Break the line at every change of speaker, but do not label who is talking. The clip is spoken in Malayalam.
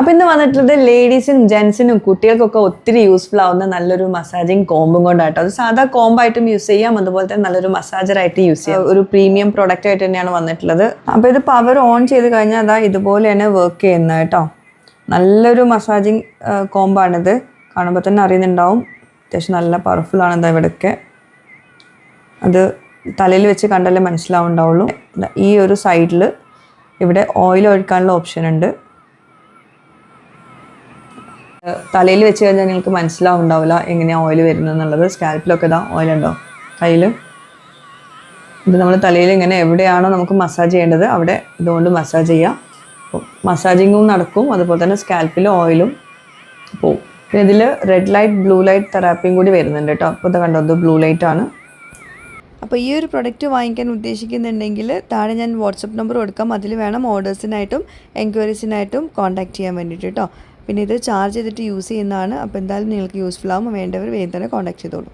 അപ്പോൾ ഇന്ന് വന്നിട്ടുള്ളത് ലേഡീസിനും ജെൻസിനും കുട്ടികൾക്കൊക്കെ ഒത്തിരി യൂസ്ഫുൾ ആവുന്ന നല്ലൊരു മസാജിങ് കോമ്പും കൊണ്ടാട്ടോ. അത് സാധാ കോമ്പായിട്ടും യൂസ് ചെയ്യാം, അതുപോലെ തന്നെ നല്ലൊരു മസാജറായിട്ട് യൂസ് ചെയ്യാം. ഒരു പ്രീമിയം പ്രൊഡക്റ്റ് ആയിട്ട് തന്നെയാണ് വന്നിട്ടുള്ളത്. അപ്പോൾ ഇത് പവർ ഓൺ ചെയ്ത് കഴിഞ്ഞാൽ അതാ ഇതുപോലെയാണ് വർക്ക് ചെയ്യുന്നത് കേട്ടോ. നല്ലൊരു മസാജിങ് കോമ്പാണിത്. കാണുമ്പോൾ തന്നെ അറിയുന്നുണ്ടാവും, അത്യാവശ്യം നല്ല പവർഫുൾ ആണ്. എന്താ ഇവിടെയൊക്കെ അത് തലയിൽ വെച്ച് കണ്ടാലേ മനസ്സിലാവുണ്ടാവുള്ളൂ. ഈ ഒരു സൈഡിൽ ഇവിടെ ഓയിൽ ഒഴിക്കാനുള്ള ഓപ്ഷൻ ഉണ്ട്. തലയിൽ വെച്ച് കഴിഞ്ഞാൽ നിങ്ങൾക്ക് മനസ്സിലാവുണ്ടാവില്ല എങ്ങനെയാണ് ഓയിൽ വരുന്നത് എന്നുള്ളത്. സ്കാൽപ്പിലൊക്കെ ഇതാ ഓയിലുണ്ടോ കയ്യിൽ. ഇത് നമ്മൾ തലയിൽ ഇങ്ങനെ എവിടെയാണോ നമുക്ക് മസാജ് ചെയ്യേണ്ടത് അവിടെ ഇതുകൊണ്ട് മസാജ് ചെയ്യാം. അപ്പോൾ മസാജിങ്ങും നടക്കും, അതുപോലെ തന്നെ സ്കാൽപ്പിൽ ഓയിലും പോവും. പിന്നെ ഇതിൽ റെഡ് ലൈറ്റ് ബ്ലൂ ലൈറ്റ് തെറാപ്പിയും കൂടി വരുന്നുണ്ട് കേട്ടോ. അപ്പോൾ ഇത് കണ്ടോ, ഇത് ബ്ലൂ ലൈറ്റ് ആണ്.
അപ്പോൾ ഈ ഒരു പ്രൊഡക്റ്റ് വാങ്ങിക്കാൻ ഉദ്ദേശിക്കുന്നുണ്ടെങ്കിൽ താഴെ ഞാൻ വാട്സപ്പ് നമ്പർ കൊടുക്കാം. അതിൽ വേണം ഓർഡേഴ്സിനായിട്ടും എൻക്വയറീസിനായിട്ടും കോൺടാക്ട് ചെയ്യാൻ വേണ്ടിയിട്ട് കേട്ടോ. പിന്നെ ഇത് ചാർജ് ചെയ്തിട്ട് യൂസ് ചെയ്യുന്നതാണ്. അപ്പോൾ എന്തായാലും നിങ്ങൾക്ക് യൂസ്ഫുൾ ആകും. വേണ്ടവർ വേഗം തന്നെ കോൺടാക്ട് ചെയ്തോളൂ.